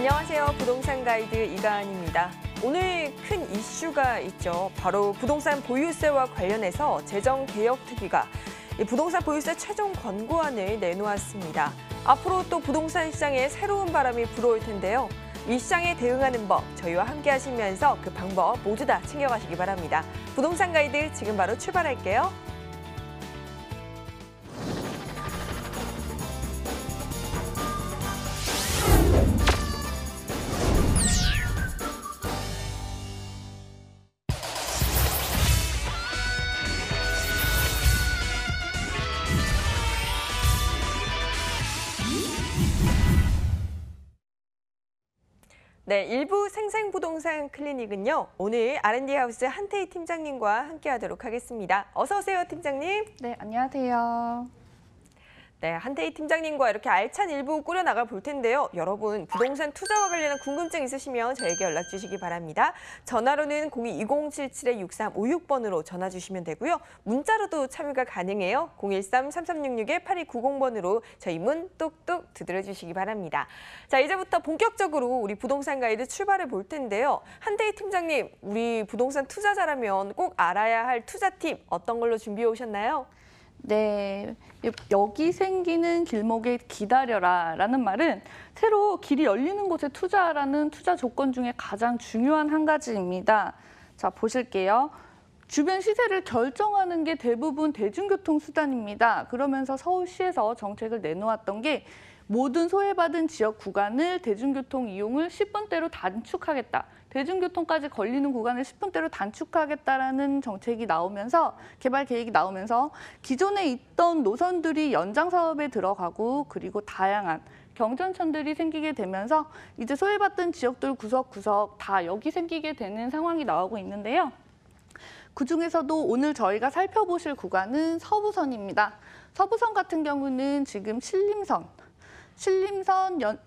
안녕하세요. 부동산 가이드 이가은입니다. 오늘 큰 이슈가 있죠. 바로 부동산 보유세와 관련해서 재정개혁특위가 부동산 보유세 최종 권고안을 내놓았습니다. 앞으로 또 부동산 시장에 새로운 바람이 불어올 텐데요. 이 시장에 대응하는 법, 저희와 함께 하시면서 그 방법 모두 다 챙겨가시기 바랍니다. 부동산 가이드 지금 바로 출발할게요. 네, 일부 생생부동산 클리닉은요. 오늘 R&D 하우스 한태희 팀장님과 함께하도록 하겠습니다. 어서 오세요, 팀장님. 네, 안녕하세요. 네, 한태희 팀장님과 이렇게 알찬 일부 꾸려나가 볼 텐데요. 여러분, 부동산 투자와 관련한 궁금증 있으시면 저에게 연락 주시기 바랍니다. 전화로는 02-2077-6356번으로 전화 주시면 되고요. 문자로도 참여가 가능해요. 013-3366-8290번으로 저희 문 뚝뚝 두드려 주시기 바랍니다. 자, 이제부터 본격적으로 우리 부동산 가이드 출발해 볼 텐데요. 한태희 팀장님, 우리 부동산 투자자라면 꼭 알아야 할 투자팁 어떤 걸로 준비해 오셨나요? 네, 여기 생기는 길목에 기다려라 라는 말은 새로 길이 열리는 곳에 투자하라는 투자 조건 중에 가장 중요한 한 가지입니다. 자, 보실게요. 주변 시세를 결정하는 게 대부분 대중교통 수단입니다. 그러면서 서울시에서 정책을 내놓았던 게 모든 소외받은 지역 구간을 대중교통 이용을 10분대로 단축하겠다. 대중교통까지 걸리는 구간을 10분대로 단축하겠다라는 정책이 나오면서 개발 계획이 나오면서 기존에 있던 노선들이 연장 사업에 들어가고 그리고 다양한 경전천들이 생기게 되면서 이제 소외받던 지역들 구석구석 다 여기 생기게 되는 상황이 나오고 있는데요. 그중에서도 오늘 저희가 살펴보실 구간은 서부선입니다. 서부선 같은 경우는 지금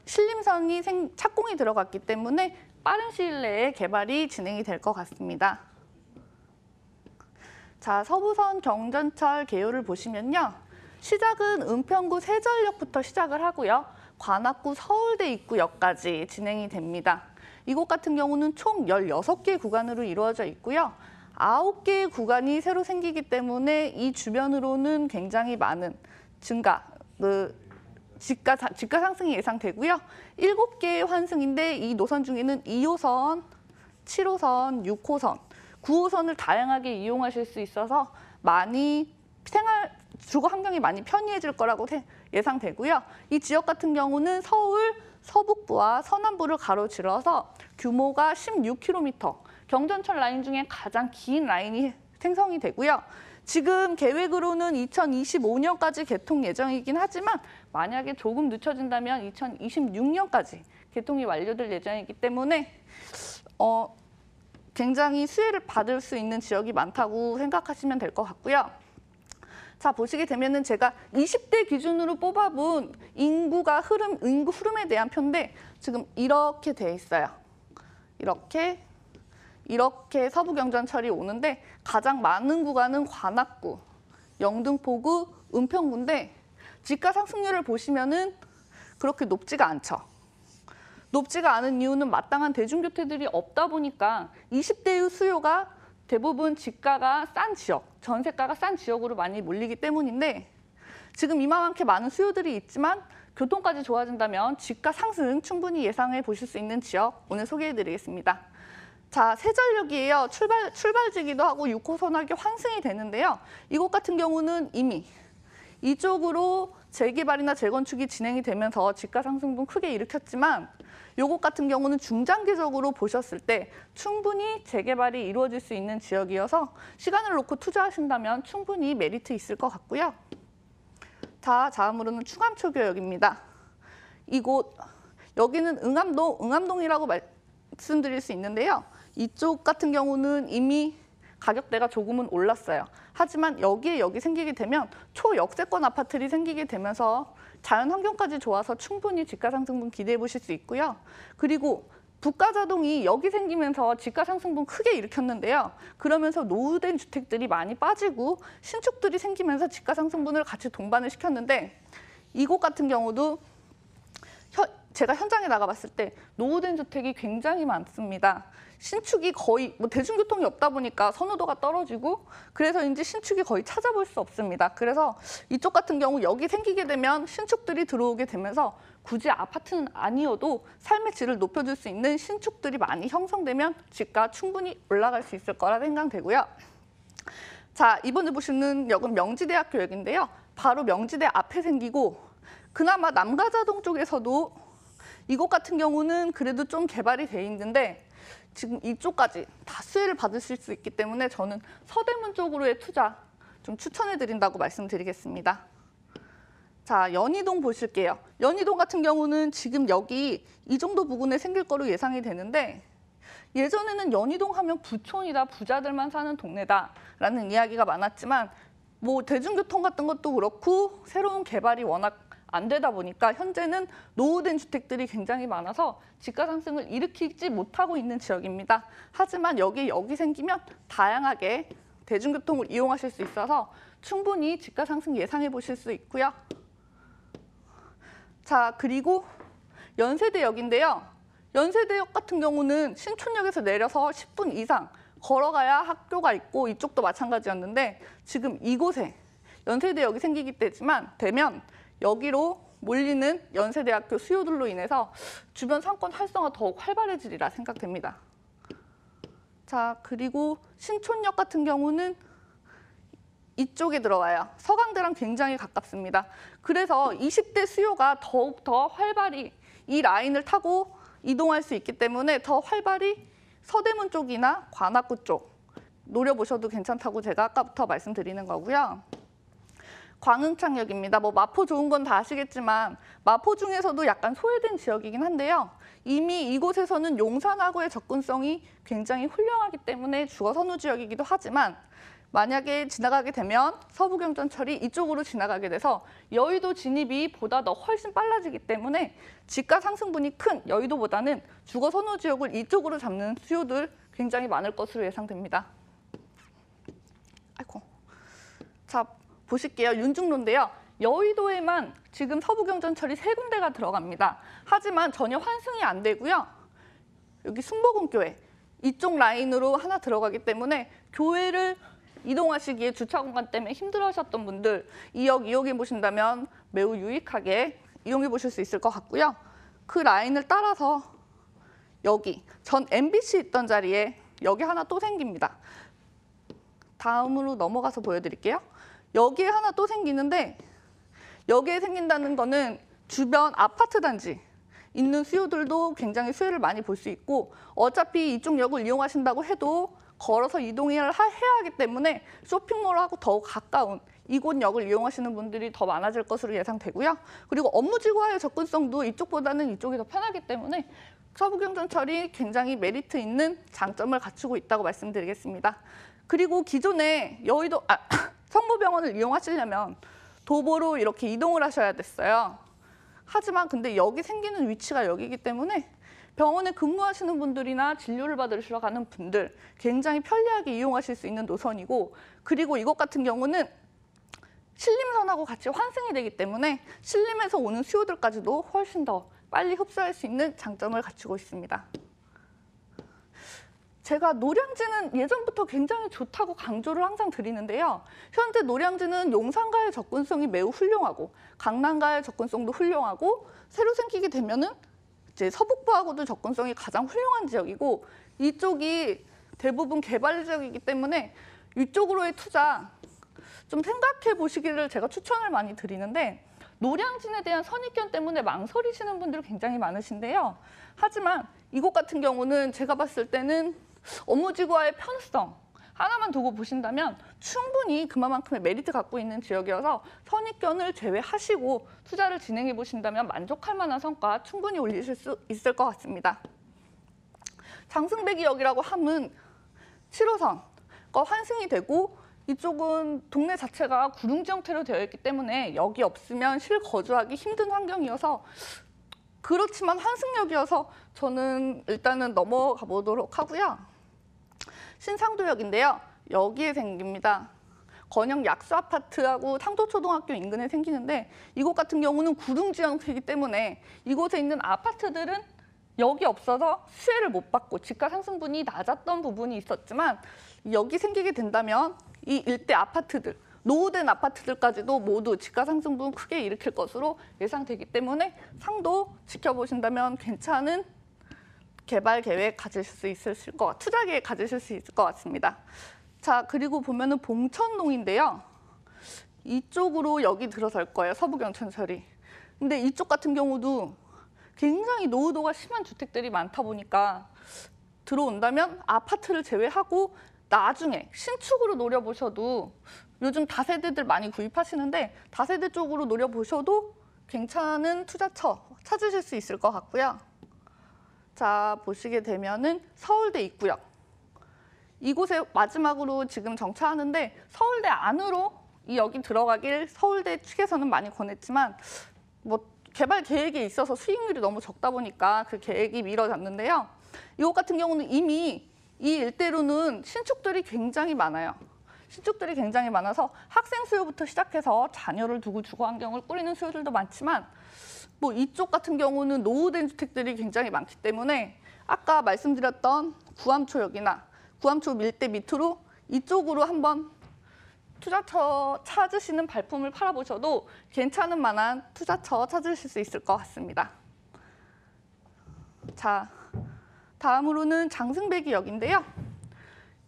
신림선이 착공이 들어갔기 때문에 빠른 시일 내에 개발이 진행이 될 것 같습니다. 자, 서부선 경전철 개요를 보시면요. 시작은 은평구 세전역부터 시작을 하고요. 관악구 서울대 입구역까지 진행이 됩니다. 이곳 같은 경우는 총 16개 구간으로 이루어져 있고요. 9개의 구간이 새로 생기기 때문에 이 주변으로는 굉장히 많은 지가 상승이 예상되고요. 7개의 환승인데 이 노선 중에는 2호선, 7호선, 6호선, 9호선을 다양하게 이용하실 수 있어서 주거 환경이 많이 편리해질 거라고 예상되고요. 이 지역 같은 경우는 서울 서북부와 서남부를 가로질러서 규모가 16km, 경전철 라인 중에 가장 긴 라인이 생성이 되고요. 지금 계획으로는 2025년까지 개통 예정이긴 하지만 만약에 조금 늦춰진다면 2026년까지 개통이 완료될 예정이기 때문에 굉장히 수혜를 받을 수 있는 지역이 많다고 생각하시면 될 것 같고요. 자, 보시게 되면은 제가 20대 기준으로 뽑아본 인구 흐름에 대한 표인데 지금 이렇게 돼 있어요. 이렇게 서부경전철이 오는데 가장 많은 구간은 관악구, 영등포구, 은평구인데 지가 상승률을 보시면은 그렇게 높지가 않죠. 높지가 않은 이유는 마땅한 대중교통들이 없다 보니까 20대의 수요가 대부분 지가가 싼 지역, 전세가가 싼 지역으로 많이 몰리기 때문인데 지금 이만큼 많은 수요들이 있지만 교통까지 좋아진다면 지가 상승 충분히 예상해 보실 수 있는 지역 오늘 소개해드리겠습니다. 자, 세전역이에요. 출발지기도 하고 6호선하게 환승이 되는데요. 이곳 같은 경우는 이미 이쪽으로 재개발이나 재건축이 진행이 되면서 지가 상승분 크게 일으켰지만 이곳 같은 경우는 중장기적으로 보셨을 때 충분히 재개발이 이루어질 수 있는 지역이어서 시간을 놓고 투자하신다면 충분히 메리트 있을 것 같고요. 자, 다음으로는 충암초교역입니다. 여기는 응암동이라고 말씀드릴 수 있는데요. 이쪽 같은 경우는 이미 가격대가 조금은 올랐어요. 하지만 여기 생기게 되면 초역세권 아파트들이 생기게 되면서 자연환경까지 좋아서 충분히 지가 상승분 기대해 보실 수 있고요. 그리고 부가자동이 여기 생기면서 지가 상승분 크게 일으켰는데요. 그러면서 노후된 주택들이 많이 빠지고 신축들이 생기면서 지가 상승분을 같이 동반을 시켰는데 이곳 같은 경우도 제가 현장에 나가봤을 때 노후된 주택이 굉장히 많습니다. 신축이 거의 대중교통이 없다 보니까 선호도가 떨어지고 그래서인지 신축이 거의 찾아볼 수 없습니다. 그래서 이쪽 같은 경우 여기 생기게 되면 신축들이 들어오게 되면서 굳이 아파트는 아니어도 삶의 질을 높여줄 수 있는 신축들이 많이 형성되면 집가 충분히 올라갈 수 있을 거라 생각되고요. 자, 이번에 보시는 역은 명지대학교 역인데요. 바로 명지대 앞에 생기고 그나마 남가자동 쪽에서도 이곳 같은 경우는 그래도 좀 개발이 돼 있는데 지금 이쪽까지 다 수혜를 받으실 수 있기 때문에 저는 서대문 쪽으로의 투자 좀 추천해드린다고 말씀드리겠습니다. 자, 연희동 보실게요. 연희동 같은 경우는 지금 여기 이 정도 부근에 생길 거로 예상이 되는데 예전에는 연희동 하면 부촌이다, 부자들만 사는 동네다라는 이야기가 많았지만 대중교통 같은 것도 그렇고 새로운 개발이 워낙 안 되다 보니까 현재는 노후된 주택들이 굉장히 많아서 집가 상승을 일으키지 못하고 있는 지역입니다. 하지만 여기 생기면 다양하게 대중교통을 이용하실 수 있어서 충분히 집가 상승 예상해 보실 수 있고요. 자, 그리고 연세대역인데요. 연세대역 같은 경우는 신촌역에서 내려서 10분 이상 걸어가야 학교가 있고 이쪽도 마찬가지였는데 지금 이곳에 연세대역이 생기게 되면 여기로 몰리는 연세대학교 수요들로 인해서 주변 상권 활성화 더욱 활발해지리라 생각됩니다. 자, 그리고 신촌역 같은 경우는 이쪽에 들어와요. 서강대랑 굉장히 가깝습니다. 그래서 20대 수요가 더욱 더 활발히 이 라인을 타고 이동할 수 있기 때문에 더 활발히 서대문 쪽이나 관악구 쪽 노려보셔도 괜찮다고 제가 아까부터 말씀드리는 거고요. 광흥창역입니다. 마포 좋은 건 다 아시겠지만 마포 중에서도 약간 소외된 지역이긴 한데요. 이미 이곳에서는 용산하고의 접근성이 굉장히 훌륭하기 때문에 주거 선호 지역이기도 하지만 만약에 지나가게 되면 서부경전철이 이쪽으로 지나가게 돼서 여의도 진입이 보다 더 훨씬 빨라지기 때문에 집가 상승분이 큰 여의도보다는 주거 선호 지역을 이쪽으로 잡는 수요들 굉장히 많을 것으로 예상됩니다. 아이고. 자, 보실게요. 윤중로인데요. 여의도에만 지금 서부경전철이 3군데가 들어갑니다. 하지만 전혀 환승이 안 되고요. 여기 승복음교회 이쪽 라인으로 하나 들어가기 때문에 교회를 이동하시기에 주차 공간 때문에 힘들어하셨던 분들 이 역 이용해 보신다면 매우 유익하게 이용해 보실 수 있을 것 같고요. 그 라인을 따라서 여기 전 MBC 있던 자리에 여기 하나 또 생깁니다. 다음으로 넘어가서 보여드릴게요. 여기에 하나 또 생기는데 여기에 생긴다는 거는 주변 아파트 단지 있는 수요들도 굉장히 수혜를 많이 볼 수 있고 어차피 이쪽 역을 이용하신다고 해도 걸어서 이동을 해야 하기 때문에 쇼핑몰하고 더욱 가까운 이곳 역을 이용하시는 분들이 더 많아질 것으로 예상되고요. 그리고 업무지구와의 접근성도 이쪽보다는 이쪽이 더 편하기 때문에 서부경전철이 굉장히 메리트 있는 장점을 갖추고 있다고 말씀드리겠습니다. 그리고 기존에 성모병원을 이용하시려면 도보로 이렇게 이동을 하셔야 됐어요. 하지만 근데 여기 생기는 위치가 여기이기 때문에 병원에 근무하시는 분들이나 진료를 받으러 가는 분들 굉장히 편리하게 이용하실 수 있는 노선이고 그리고 이것 같은 경우는 신림선하고 같이 환승이 되기 때문에 신림에서 오는 수요들까지도 훨씬 더 빨리 흡수할 수 있는 장점을 갖추고 있습니다. 제가 노량진은 예전부터 굉장히 좋다고 강조를 항상 드리는데요. 현재 노량진은 용산과의 접근성이 매우 훌륭하고 강남과의 접근성도 훌륭하고 새로 생기게 되면은 이제 서북부하고도 접근성이 가장 훌륭한 지역이고 이쪽이 대부분 개발 지역이기 때문에 이쪽으로의 투자 좀 생각해 보시기를 제가 추천을 많이 드리는데 노량진에 대한 선입견 때문에 망설이시는 분들 굉장히 많으신데요. 하지만 이곳 같은 경우는 제가 봤을 때는 업무지구와의 편성 하나만 두고 보신다면 충분히 그만큼의 메리트 갖고 있는 지역이어서 선입견을 제외하시고 투자를 진행해 보신다면 만족할 만한 성과 충분히 올리실 수 있을 것 같습니다. 장승배기역이라고 함은 7호선과 환승이 되고 이쪽은 동네 자체가 구릉지 형태로 되어 있기 때문에 역이 없으면 실거주하기 힘든 환경이어서 그렇지만 환승역이어서 저는 일단은 넘어가 보도록 하고요. 신상도역인데요. 여기에 생깁니다. 번영 약수 아파트하고 상도초등학교 인근에 생기는데 이곳 같은 경우는 구릉지역이기 때문에 이곳에 있는 아파트들은 여기 없어서 수혜를 못 받고 집가 상승분이 낮았던 부분이 있었지만 여기 생기게 된다면 이 일대 아파트들, 노후된 아파트들까지도 모두 집가 상승분 크게 일으킬 것으로 예상되기 때문에 상도 지켜보신다면 괜찮은 개발 계획 가지실 수 있으실 것, 투자 계획 가지실 수 있을 것 같습니다. 자, 그리고 보면은 봉천동인데요. 이쪽으로 여기 들어설 거예요, 서부경천철이. 근데 이쪽 같은 경우도 굉장히 노후도가 심한 주택들이 많다 보니까 들어온다면 아파트를 제외하고 나중에 신축으로 노려보셔도 요즘 다세대들 많이 구입하시는데 다세대 쪽으로 노려보셔도 괜찮은 투자처 찾으실 수 있을 것 같고요. 자, 보시게 되면은 서울대 입구역. 이곳에 마지막으로 지금 정차하는데 서울대 안으로 여기 들어가길 서울대 측에서는 많이 권했지만 뭐 개발 계획에 있어서 수익률이 너무 적다 보니까 그 계획이 미뤄졌는데요. 이곳 같은 경우는 이미 이 일대로는 신축들이 굉장히 많아요. 신축들이 굉장히 많아서 학생 수요부터 시작해서 자녀를 두고 주거 환경을 꾸리는 수요들도 많지만 뭐 이쪽 같은 경우는 노후된 주택들이 굉장히 많기 때문에 아까 말씀드렸던 구암초역이나 구암초 밀대 밑으로 이쪽으로 한번 투자처 찾으시는 발품을 팔아보셔도 괜찮은 만한 투자처 찾으실 수 있을 것 같습니다. 자, 다음으로는 장승배기역인데요.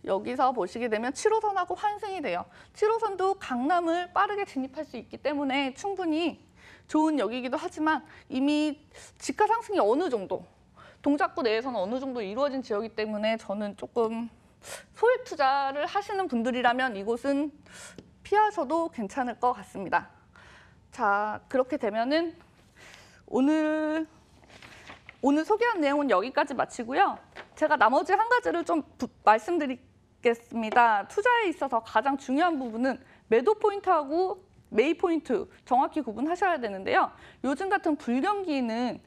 여기서 보시게 되면 7호선하고 환승이 돼요. 7호선도 강남을 빠르게 진입할 수 있기 때문에 충분히 좋은 역이기도 하지만 이미 집가 상승이 어느 정도, 동작구 내에서는 어느 정도 이루어진 지역이기 때문에 저는 조금 소액 투자를 하시는 분들이라면 이곳은 피하셔도 괜찮을 것 같습니다. 자, 그렇게 되면은 오늘 소개한 내용은 여기까지 마치고요. 제가 나머지 한 가지를 좀 말씀드리겠습니다. 투자에 있어서 가장 중요한 부분은 매도 포인트하고 매입 포인트 정확히 구분하셔야 되는데요. 요즘 같은 불경기에는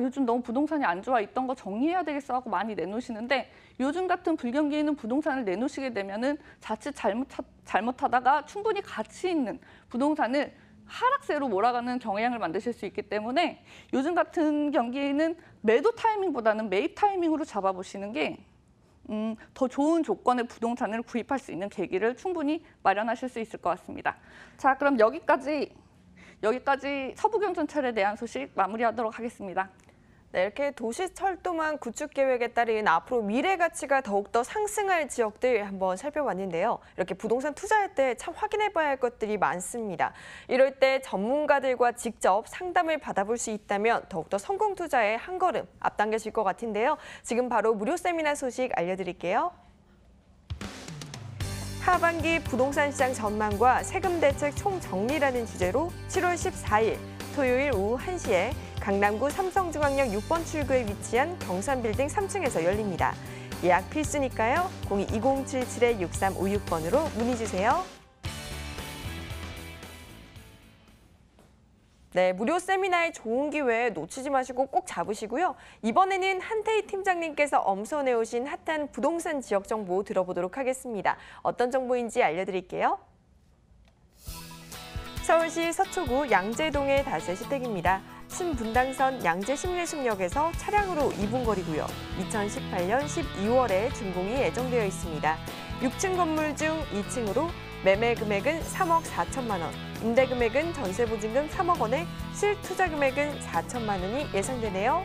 요즘 너무 부동산이 안 좋아 있던 거 정리해야 되겠어 하고 많이 내놓으시는데 요즘 같은 불경기에는 부동산을 내놓으시게 되면은 자칫 잘못하다가 충분히 가치 있는 부동산을 하락세로 몰아가는 경향을 만드실 수 있기 때문에 요즘 같은 경기에는 매도 타이밍보다는 매입 타이밍으로 잡아보시는 게 더 좋은 조건의 부동산을 구입할 수 있는 계기를 충분히 마련하실 수 있을 것 같습니다. 자, 그럼 여기까지 서부경전철에 대한 소식 마무리하도록 하겠습니다. 네, 이렇게 도시철도망 구축 계획에 따른 앞으로 미래 가치가 더욱더 상승할 지역들 한번 살펴봤는데요. 이렇게 부동산 투자할 때 참 확인해봐야 할 것들이 많습니다. 이럴 때 전문가들과 직접 상담을 받아볼 수 있다면 더욱더 성공 투자에 한 걸음 앞당겨질 것 같은데요. 지금 바로 무료 세미나 소식 알려드릴게요. 하반기 부동산 시장 전망과 세금 대책 총정리라는 주제로 7월 14일 토요일 오후 1시에 강남구 삼성중앙역 6번 출구에 위치한 경산빌딩 3층에서 열립니다. 예약 필수니까요. 02-2077-6356번으로 문의 주세요. 네, 무료 세미나의 좋은 기회 놓치지 마시고 꼭 잡으시고요. 이번에는 한태희 팀장님께서 엄선해오신 핫한 부동산 지역 정보 들어보도록 하겠습니다. 어떤 정보인지 알려드릴게요. 서울시 서초구 양재동의 다세 시댁입니다. 신분당선 양재심내숙역에서 차량으로 2분 거리고요. 2018년 12월에 준공이 예정되어 있습니다. 6층 건물 중 2층으로 매매 금액은 3억 4천만 원, 임대 금액은 전세 보증금 3억 원에 실투자 금액은 4천만 원이 예상되네요.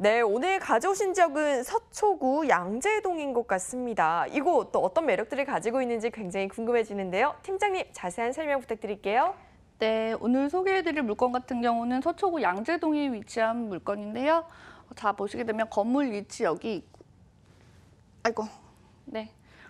네, 오늘 가져오신 지역은 서초구 양재동인 것 같습니다. 이곳 또 어떤 매력들을 가지고 있는지 굉장히 궁금해지는데요. 팀장님, 자세한 설명 부탁드릴게요. 네, 오늘 소개해드릴 물건 같은 경우는 서초구 양재동에 위치한 물건인데요. 자, 보시게 되면 건물 위치 여기 있고,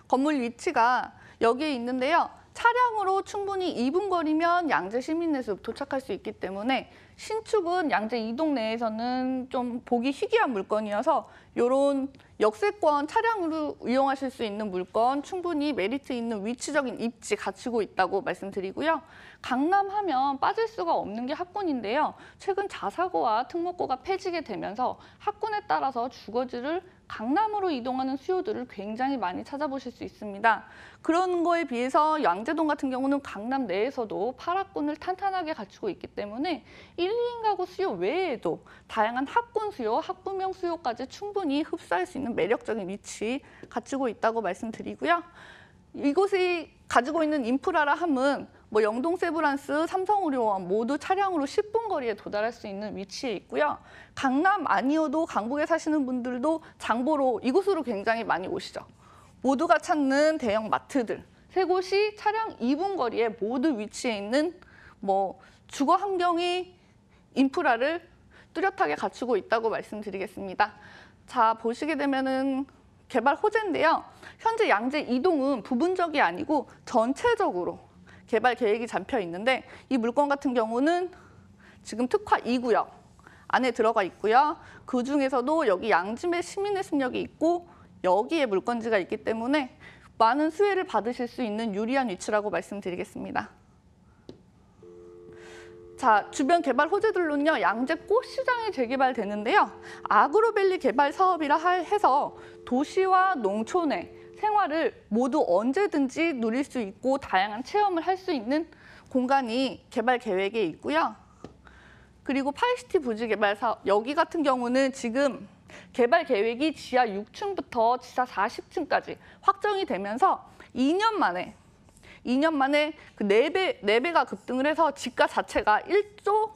건물 위치가 여기에 있는데요. 차량으로 충분히 2분 거리면 양재 시민내숲 도착할 수 있기 때문에 신축은 양재 이동 내에서는 좀 보기 희귀한 물건이어서 이런 역세권 차량으로 이용하실 수 있는 물건, 충분히 메리트 있는 위치적인 입지 갖추고 있다고 말씀드리고요. 강남하면 빠질 수가 없는 게 학군인데요. 최근 자사고와 특목고가 폐지게 되면서 학군에 따라서 주거지를 강남으로 이동하는 수요들을 굉장히 많이 찾아보실 수 있습니다. 그런 거에 비해서 양재동 같은 경우는 강남 내에서도 8학군을 탄탄하게 갖추고 있기 때문에 1, 2인 가구 수요 외에도 다양한 학군 수요, 학부명 수요까지 충분히 흡수할 수 있는 매력적인 위치 갖추고 있다고 말씀드리고요. 이곳이 가지고 있는 인프라라 함은 뭐 영동 세브란스, 삼성의료원 모두 차량으로 10분 거리에 도달할 수 있는 위치에 있고요. 강남 아니어도 강북에 사시는 분들도 장보러 이곳으로 굉장히 많이 오시죠. 모두가 찾는 대형 마트들 세 곳이 차량 2분 거리에 모두 위치해 있는 뭐 주거 환경의 인프라를 뚜렷하게 갖추고 있다고 말씀드리겠습니다. 자, 보시게 되면은 개발 호재인데요. 현재 양재 이동은 부분적이 아니고 전체적으로 개발 계획이 잡혀 있는데 이 물건 같은 경우는 지금 특화 2구역 안에 들어가 있고요. 그중에서도 여기 양지매 시민의 습력이 있고 여기에 물건지가 있기 때문에 많은 수혜를 받으실 수 있는 유리한 위치라고 말씀드리겠습니다. 자, 주변 개발 호재들로는요. 양재 꽃시장이 재개발되는데요. 아그로밸리 개발 사업이라 해서 도시와 농촌의 생활을 모두 언제든지 누릴 수 있고 다양한 체험을 할 수 있는 공간이 개발 계획에 있고요. 그리고 파이시티 부지 개발 사업, 여기 같은 경우는 지금 개발 계획이 지하 6층부터 지하 40층까지 확정이 되면서 2년 만에 그 4배가 급등을 해서 지가 자체가 1조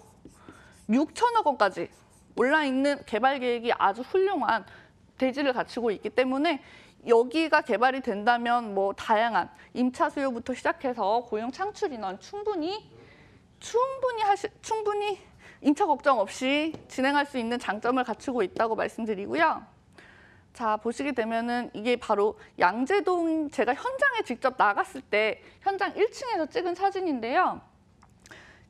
6천억 원까지 올라있는 개발 계획이 아주 훌륭한 대지를 갖추고 있기 때문에 여기가 개발이 된다면 뭐 다양한 임차 수요부터 시작해서 고용 창출 인원 충분히 임차 걱정 없이 진행할 수 있는 장점을 갖추고 있다고 말씀드리고요. 자, 보시게 되면은 이게 바로 양재동 제가 현장에 직접 나갔을 때 현장 1층에서 찍은 사진인데요.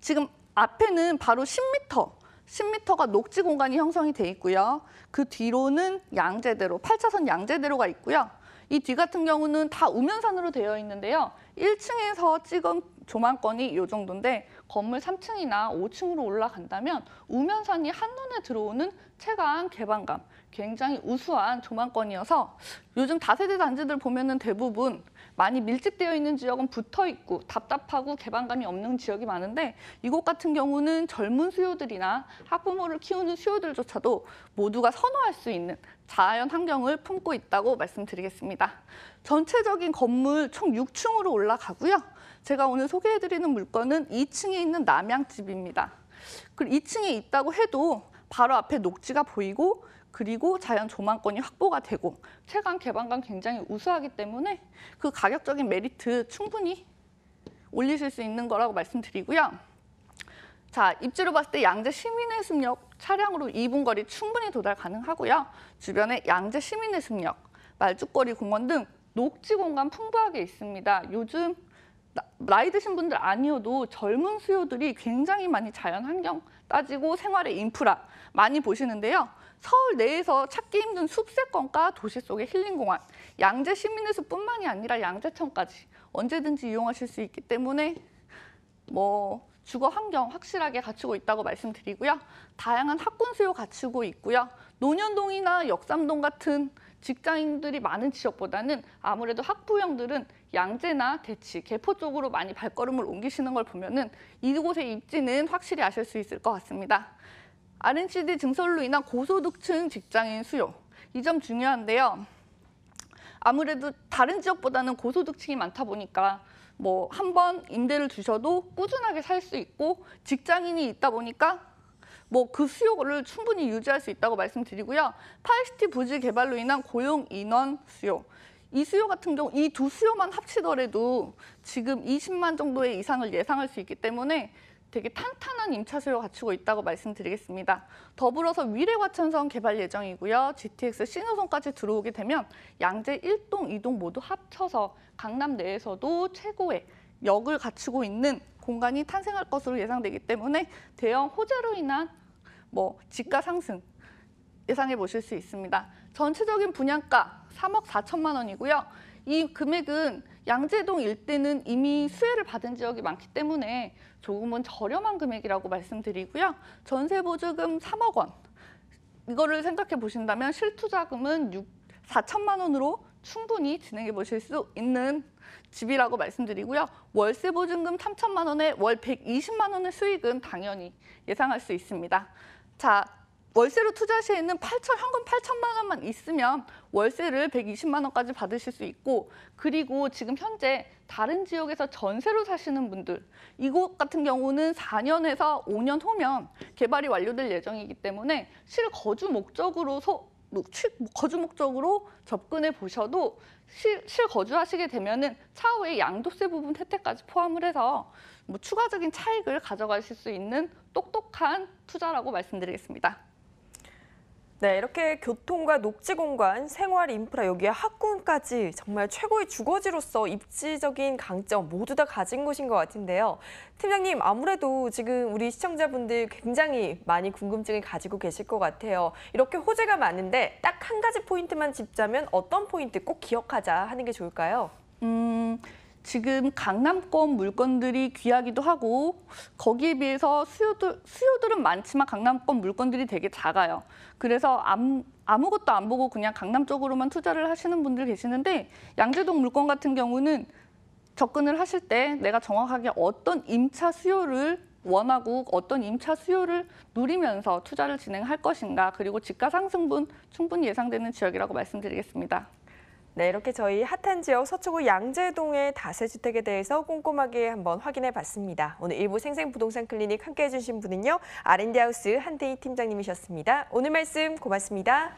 지금 앞에는 바로 10m가 녹지 공간이 형성이 돼 있고요. 그 뒤로는 양재대로, 8차선 양재대로가 있고요. 이 뒤 같은 경우는 다 우면산으로 되어 있는데요. 1층에서 찍은 조망권이 이 정도인데 건물 3층이나 5층으로 올라간다면 우면산이 한눈에 들어오는 체감 개방감, 굉장히 우수한 조망권이어서 요즘 다세대 단지들 보면은 대부분 많이 밀집되어 있는 지역은 붙어 있고 답답하고 개방감이 없는 지역이 많은데 이곳 같은 경우는 젊은 수요들이나 학부모를 키우는 수요들조차도 모두가 선호할 수 있는 자연 환경을 품고 있다고 말씀드리겠습니다. 전체적인 건물 총 6층으로 올라가고요. 제가 오늘 소개해드리는 물건은 2층에 있는 남양집입니다. 그리고 2층에 있다고 해도 바로 앞에 녹지가 보이고 그리고 자연 조망권이 확보가 되고 체감 개방감 굉장히 우수하기 때문에 그 가격적인 메리트 충분히 올리실 수 있는 거라고 말씀드리고요. 자, 입지로 봤을 때 양재 시민의 습력 차량으로 2분 거리 충분히 도달 가능하고요. 주변에 양재 시민의 습력, 말죽거리 공원 등 녹지 공간 풍부하게 있습니다. 요즘 나이 드신 분들 아니어도 젊은 수요들이 굉장히 많이 자연 환경 따지고 생활의 인프라 많이 보시는데요. 서울 내에서 찾기 힘든 숲세권과 도시 속의 힐링공원, 양재 시민의 숲뿐만이 아니라 양재천까지 언제든지 이용하실 수 있기 때문에 뭐 주거 환경 확실하게 갖추고 있다고 말씀드리고요. 다양한 학군 수요 갖추고 있고요. 논현동이나 역삼동 같은 직장인들이 많은 지역보다는 아무래도 학부형들은 양재나 대치, 개포 쪽으로 많이 발걸음을 옮기시는 걸 보면은 이곳의 입지는 확실히 아실 수 있을 것 같습니다. RNCD 증설로 인한 고소득층 직장인 수요, 이 점 중요한데요. 아무래도 다른 지역보다는 고소득층이 많다 보니까 뭐 한 번 임대를 주셔도 꾸준하게 살 수 있고 직장인이 있다 보니까 뭐 그 수요를 충분히 유지할 수 있다고 말씀드리고요. 파이시티 부지 개발로 인한 고용 인원 수요, 이 수요 같은 경우 이 두 수요만 합치더라도 지금 20만 정도의 이상을 예상할 수 있기 때문에 되게 탄탄한 임차 수요 갖추고 있다고 말씀드리겠습니다. 더불어서 위례과천선 개발 예정이고요. GTX 신호선까지 들어오게 되면 양재 1동, 2동 모두 합쳐서 강남 내에서도 최고의 역을 갖추고 있는 공간이 탄생할 것으로 예상되기 때문에 대형 호재로 인한 뭐 지가 상승, 예상해 보실 수 있습니다. 전체적인 분양가 3억 4천만 원이고요. 이 금액은 양재동 일대는 이미 수혜를 받은 지역이 많기 때문에 조금은 저렴한 금액이라고 말씀드리고요. 전세 보증금 3억 원. 이거를 생각해 보신다면 실투자금은 4천만 원으로 충분히 진행해 보실 수 있는 집이라고 말씀드리고요. 월세 보증금 3천만 원에 월 120만 원의 수익은 당연히 예상할 수 있습니다. 자, 월세로 투자 시에는 현금 8천만 원만 있으면 월세를 120만 원까지 받으실 수 있고, 그리고 지금 현재 다른 지역에서 전세로 사시는 분들, 이곳 같은 경우는 4년에서 5년 후면 개발이 완료될 예정이기 때문에 실거주 목적으로 접근해 보셔도 실거주하시게 되면은 차후에 양도세 부분 혜택까지 포함을 해서 추가적인 차익을 가져가실 수 있는 똑똑한 투자라고 말씀드리겠습니다. 네, 이렇게 교통과 녹지공간, 생활 인프라, 여기에 학군까지 정말 최고의 주거지로서 입지적인 강점 모두 다 가진 곳인 것 같은데요. 팀장님, 아무래도 지금 우리 시청자분들 굉장히 많이 궁금증을 가지고 계실 것 같아요. 이렇게 호재가 많은데 딱 한 가지 포인트만 짚자면 어떤 포인트 꼭 기억하자 하는 게 좋을까요? 지금 강남권 물건들이 귀하기도 하고 거기에 비해서 수요들은 많지만 강남권 물건들이 되게 작아요. 그래서 아무것도 안 보고 그냥 강남 쪽으로만 투자를 하시는 분들 계시는데, 양재동 물건 같은 경우는 접근을 하실 때 내가 정확하게 어떤 임차 수요를 원하고 어떤 임차 수요를 누리면서 투자를 진행할 것인가, 그리고 집가 상승분 충분히 예상되는 지역이라고 말씀드리겠습니다. 네, 이렇게 저희 핫한 지역 서초구 양재동의 다세주택에 대해서 꼼꼼하게 한번 확인해 봤습니다. 오늘 일부 생생부동산 클리닉 함께해 주신 분은요, R&D 하우스 한대희 팀장님이셨습니다. 오늘 말씀 고맙습니다.